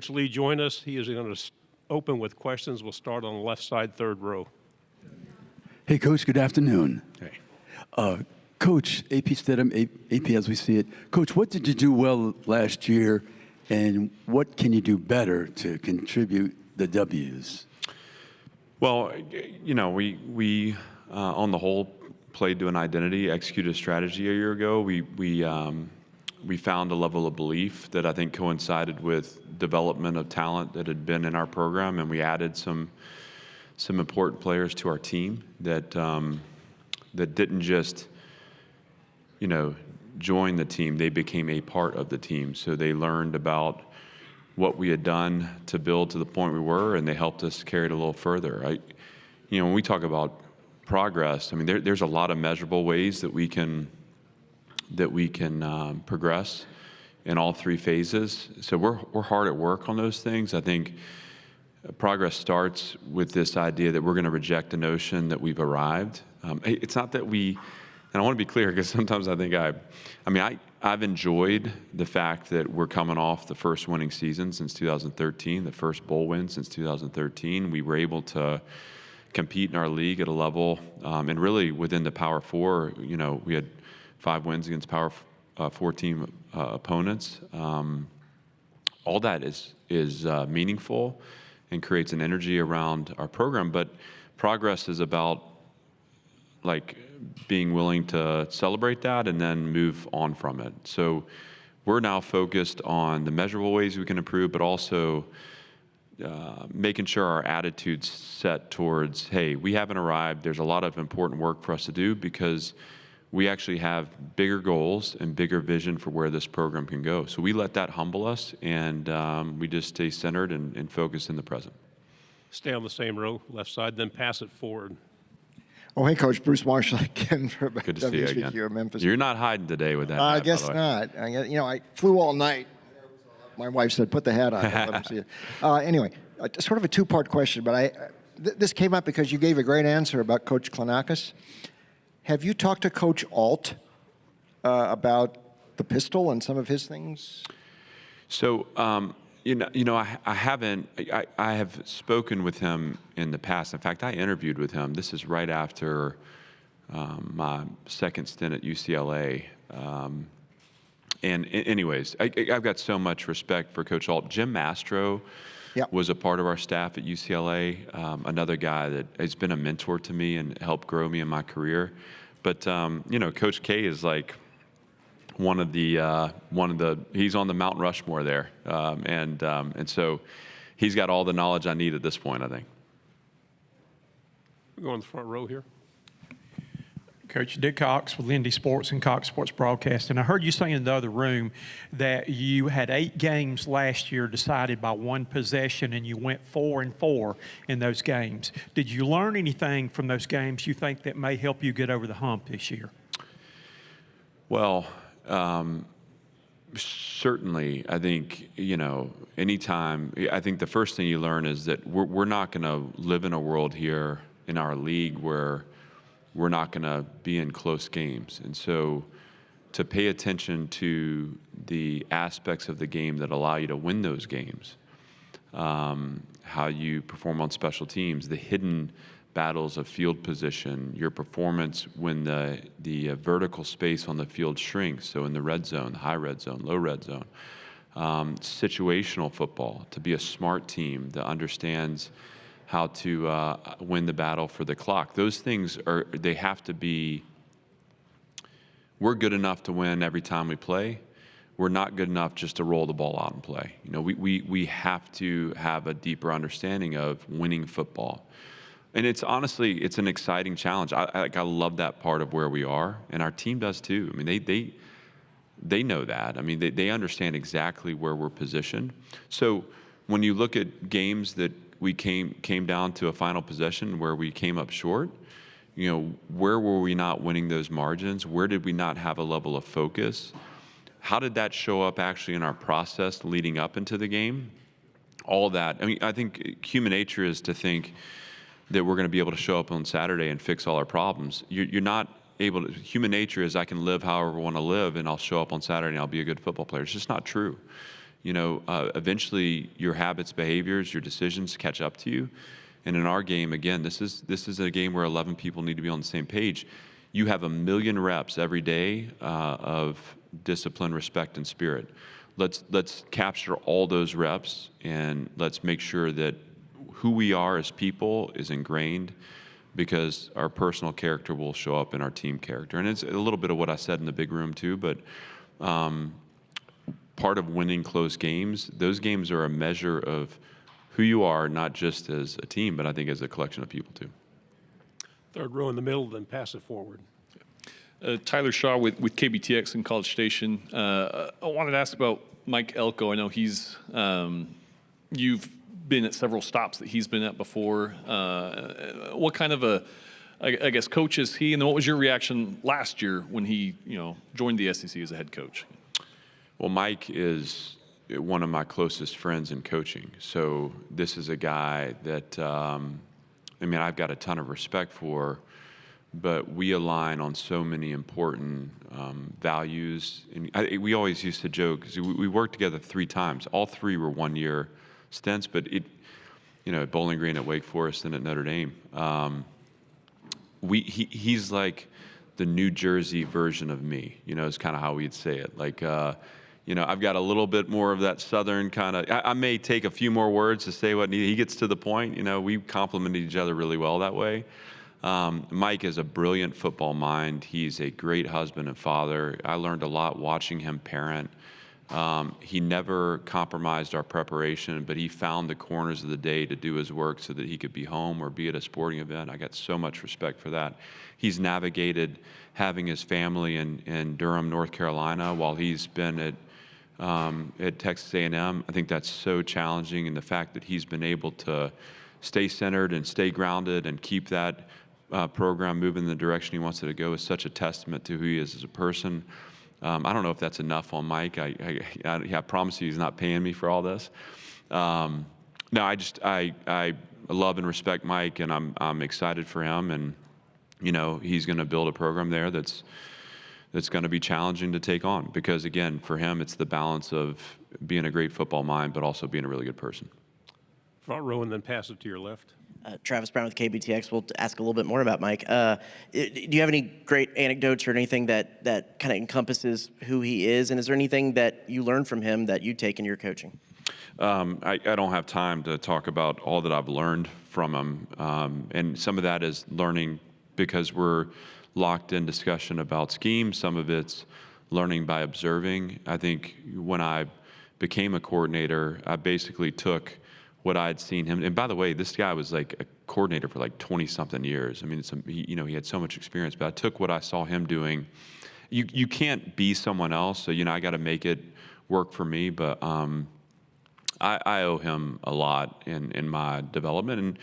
Coach Lee join us. He is going to open with questions. We'll start on the left side, third row. Hey, Coach, good afternoon. Hey. Coach, AP Stidham, AP as we see it. Coach, what did you do well last year, and what can you do better to contribute the W's? Well, you know, we on the whole played to an identity, executed a strategy a year ago. We found a level of belief that I think coincided with development of talent that had been in our program, and we added some important players to our team that that didn't just, you know, join the team. They became a part of the team. So they learned about what we had done to build to the point we were, and they helped us carry it a little further. You know, when we talk about progress, I mean, there's a lot of measurable ways that we can progress in all three phases. So we're hard at work on those things. I think progress starts with this idea that we're going to reject the notion that we've arrived. It's not that we, and I want to be clear because sometimes I think I've enjoyed the fact that we're coming off the first winning season since 2013, the first bowl win since 2013. We were able to compete in our league at a level, and really within the Power Four, you know, we had 5 wins against Power 4 team opponents. All that is meaningful and creates an energy around our program. But progress is about like being willing to celebrate that and then move on from it. So we're now focused on the measurable ways we can improve, but also making sure our attitude's set towards, hey, we haven't arrived. There's a lot of important work for us to do because we actually have bigger goals and bigger vision for where this program can go. So we let that humble us, and we just stay centered and focused in the present. Stay on the same row, left side, then pass it forward. Oh, hey, Coach. Bruce Marshall again for Good to see you again. here in Memphis. You're not hiding today with that I hat, guess by the way. not. You know, I flew all night. My wife said, put the hat on. Let him see it. Anyway, sort of a two-part question, but this came up because you gave a great answer about Coach Klanakis. Have you talked to Coach Alt about the pistol and some of his things? So, I haven't. I have spoken with him in the past. In fact, I interviewed with him. This is right after my second stint at UCLA. And anyways, I've got so much respect for Coach Alt. Jim Mastro was a part of our staff at UCLA, another guy that has been a mentor to me and helped grow me in my career. But you know, Coach K is like one of the he's on the Mount Rushmore there, and so he's got all the knowledge I need at this point, I think. We'll go in the front row here. Coach Dick Cox with Lindy Sports and Cox Sports Broadcasting. I heard you say in the other room that you had 8 games last year decided by one possession, and you went 4-4 in those games. Did you learn anything from those games you think that may help you get over the hump this year? Well, certainly. I think, you know, anytime, I think the first thing you learn is that we're not going to live in a world here in our league where we're not going to be in close games. And so to pay attention to the aspects of the game that allow you to win those games, how you perform on special teams, the hidden battles of field position, your performance when the vertical space on the field shrinks, so in the red zone, high red zone, low red zone, situational football, to be a smart team that understands how to win the battle for the clock. Those things they have to be, we're good enough to win every time we play. We're not good enough just to roll the ball out and play. You know, we have to have a deeper understanding of winning football. And it's honestly, it's an exciting challenge. I love that part of where we are, and our team does too. I mean, they know that. I mean, they understand exactly where we're positioned. So when you look at games that we came down to a final possession where we came up short, you know, where were we not winning those margins? Where did we not have a level of focus? How did that show up actually in our process leading up into the game? All that. I mean, I think human nature is to think that we're going to be able to show up on Saturday and fix all our problems. You're not able to. Human nature is I can live however I want to live, and I'll show up on Saturday and I'll be a good football player. It's just not true. eventually your habits, behaviors, your decisions catch up to you. And in our game, again, this is a game where 11 people need to be on the same page. You have 1 million reps every day of discipline, respect, and spirit. Let's capture all those reps, and let's make sure that who we are as people is ingrained, because our personal character will show up in our team character. And it's a little bit of what I said in the big room too, but part of winning close games, those games are a measure of who you are, not just as a team, but I think as a collection of people too. Third row in the middle, then pass it forward. Tyler Shaw with KBTX in College Station. I wanted to ask about Mike Elko. I know you've been at several stops that he's been at before. What kind of I guess, coach is he? And then what was your reaction last year when he, joined the SEC as a head coach? Well, Mike is one of my closest friends in coaching. So this is a guy that, I've got a ton of respect for, but we align on so many important values. And we always used to joke, 'cause we worked together 3 times. All 3 were 1-year stints, but at Bowling Green, at Wake Forest, and at Notre Dame. He's like the New Jersey version of me, is kind of how we'd say it. Like, I've got a little bit more of that Southern kind of, I may take a few more words to say what he gets to the point. We complement each other really well that way. Mike is a brilliant football mind. He's a great husband and father. I learned a lot watching him parent. He never compromised our preparation, but he found the corners of the day to do his work so that he could be home or be at a sporting event. I got so much respect for that. He's navigated having his family in Durham, North Carolina, while he's been at Texas A&M. I think that's so challenging, and the fact that he's been able to stay centered and stay grounded and keep that program moving in the direction he wants it to go is such a testament to who he is as a person. I don't know if that's enough on Mike. I promise you he's not paying me for all this. No, I love and respect Mike, and I'm excited for him. And he's going to build a program there that's going to be challenging to take on, because again, for him, it's the balance of being a great football mind, but also being a really good person. Front row, and then pass it to your left. Travis Brown with KBTX. We'll ask a little bit more about Mike. Do you have any great anecdotes or anything that kind of encompasses who he is? And is there anything that you learned from him that you take in your coaching? I don't have time to talk about all that I've learned from him. And some of that is learning because we're locked in discussion about scheme. Some of it's learning by observing. I think when I became a coordinator, I basically took what I'd seen him. And by the way, this guy was like a coordinator for like 20-something years. He had so much experience. But I took what I saw him doing. You can't be someone else, so I got to make it work for me. But I owe him a lot in my development. And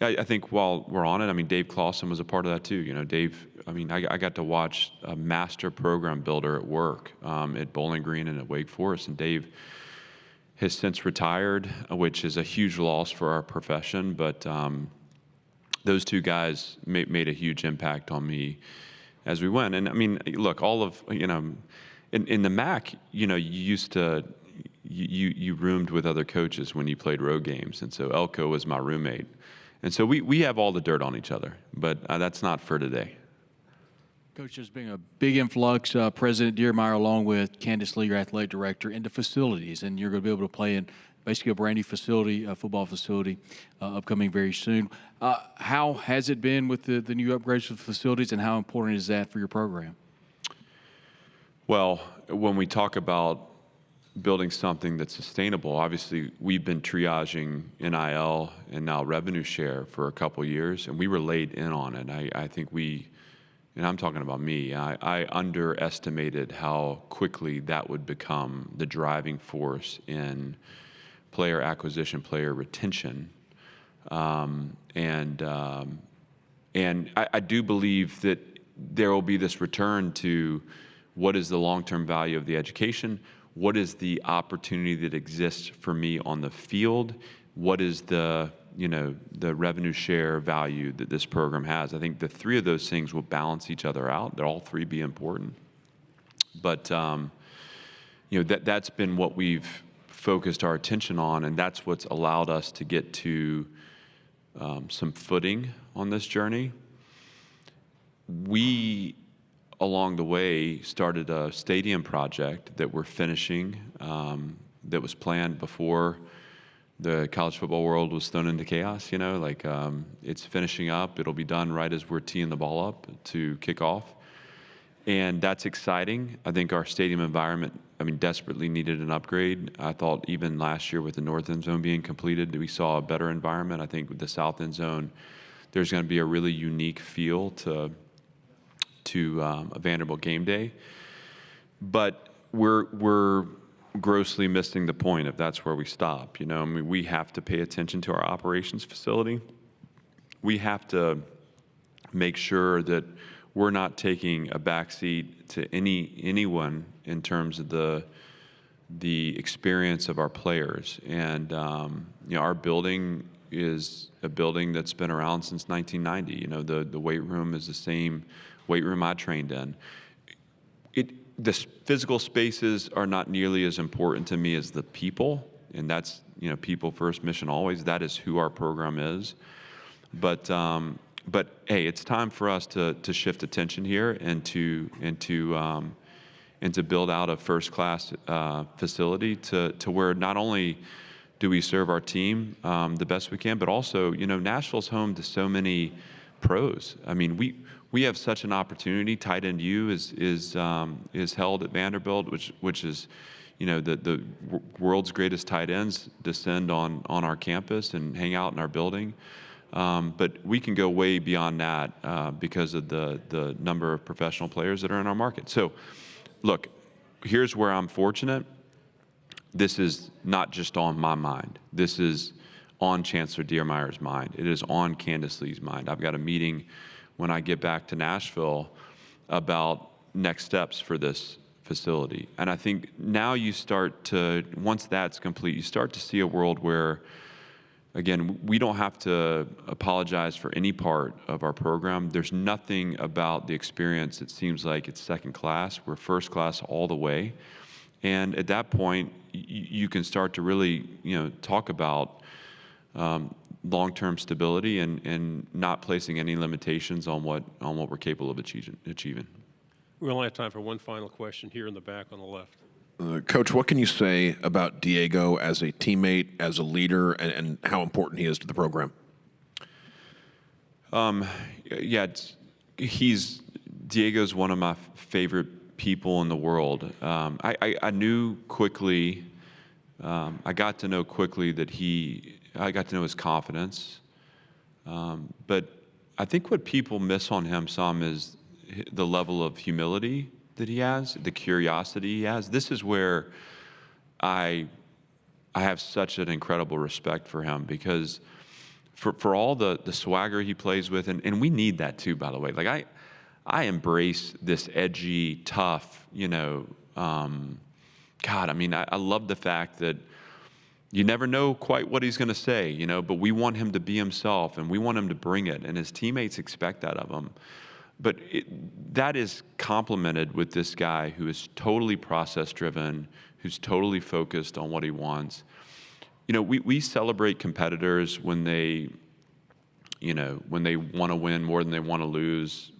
I think while we're on it, Dave Clawson was a part of that too. Dave. I got to watch a master program builder at work at Bowling Green and at Wake Forest, and Dave has since retired, which is a huge loss for our profession. But those 2 guys made a huge impact on me as we went. And look, all of in the MAC, you used to you roomed with other coaches when you played road games, and so Elko was my roommate, and so we have all the dirt on each other. But that's not for today. Coach, there's been a big influx, President Diermeyer, along with Candace Lee, your athletic director, into facilities, and you're going to be able to play in basically a brand new facility, a football facility, upcoming very soon. How has it been with the new upgrades of facilities, and how important is that for your program? Well, when we talk about building something that's sustainable, obviously we've been triaging NIL and now revenue share for a couple years, and we were laid in on it. I think and I'm talking about me, I underestimated how quickly that would become the driving force in player acquisition, player retention. And I do believe that there will be this return to what is the long-term value of the education, what is the opportunity that exists for me on the field, what is the revenue share value that this program has. I think the 3 of those things will balance each other out. They'll all 3 be important. But, that's been what we've focused our attention on, and that's what's allowed us to get to some footing on this journey. We, along the way, started a stadium project that we're finishing that was planned before the college football world was thrown into chaos. It's finishing up. It'll be done right as we're teeing the ball up to kick off. And that's exciting. I think our stadium environment, desperately needed an upgrade. I thought even last year with the north end zone being completed, we saw a better environment. I think with the south end zone, there's going to be a really unique feel to a Vanderbilt game day. But we're grossly missing the point if that's where we stop. We have to pay attention to our operations facility. We have to make sure that we're not taking a backseat to anyone in terms of the experience of our players. And our building is a building that's been around since 1990. The weight room is the same weight room I trained in. The physical spaces are not nearly as important to me as the people, and that's people first, mission always. That is who our program is. But hey, it's time for us to shift attention here and to build out a first-class facility to where not only do we serve our team the best we can, but also Nashville's home to so many pros. We have such an opportunity. Tight end U is held at Vanderbilt, which is the world's greatest tight ends descend on our campus and hang out in our building. But we can go way beyond that because of the number of professional players that are in our market. So, look, here's where I'm fortunate. This is not just on my mind. This is on Chancellor Diermeier's mind. It is on Candace Lee's mind. I've got a meeting when I get back to Nashville about next steps for this facility. And I think now you start to, once that's complete, you start to see a world where, again, we don't have to apologize for any part of our program. There's nothing about the experience that seems like it's second class. We're first class all the way. And at that point, you can start to really, talk about long-term stability and not placing any limitations on what we're capable of achieving. We only have time for one final question here in the back on the left. Coach, what can you say about Diego as a teammate, as a leader, and how important he is to the program? Diego's one of my favorite people in the world. I knew quickly, I got to know quickly that I got to know his confidence. But I think what people miss on him some is the level of humility that he has, the curiosity he has. This is where I have such an incredible respect for him, because for all the swagger he plays with, and we need that too, by the way. Like I embrace this edgy, tough, I love the fact that you never know quite what he's going to say, but we want him to be himself and we want him to bring it, and his teammates expect that of him. But that is complemented with this guy who is totally process-driven, who's totally focused on what he wants. We celebrate competitors when they want to win more than they want to lose,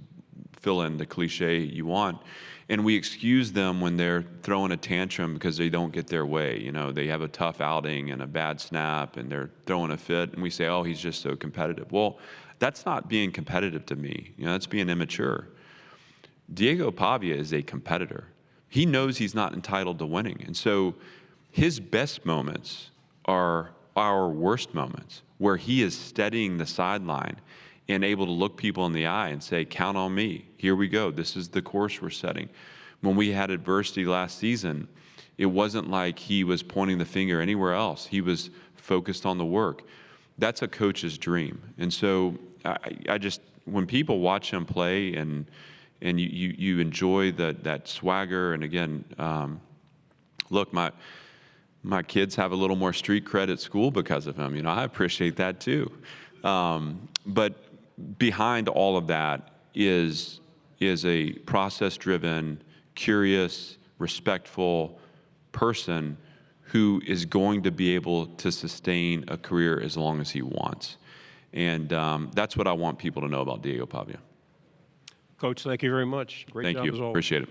fill in the cliche you want. And we excuse them when they're throwing a tantrum because they don't get their way. They have a tough outing and a bad snap and they're throwing a fit, and we say, oh, he's just so competitive. Well, that's not being competitive to me. That's being immature. Diego Pavia is a competitor. He knows he's not entitled to winning. And so his best moments are our worst moments, where he is steadying the sideline and able to look people in the eye and say, count on me. Here we go. This is the course we're setting. When we had adversity last season, it wasn't like he was pointing the finger anywhere else. He was focused on the work. That's a coach's dream. And so I just, when people watch him play and you enjoy that swagger, and again, look, my kids have a little more street cred at school because of him. I appreciate that too. But behind all of that is a process-driven, curious, respectful person who is going to be able to sustain a career as long as he wants. And that's what I want people to know about Diego Pavia. Coach, thank you very much. Great Thank job you. as always. Appreciate it.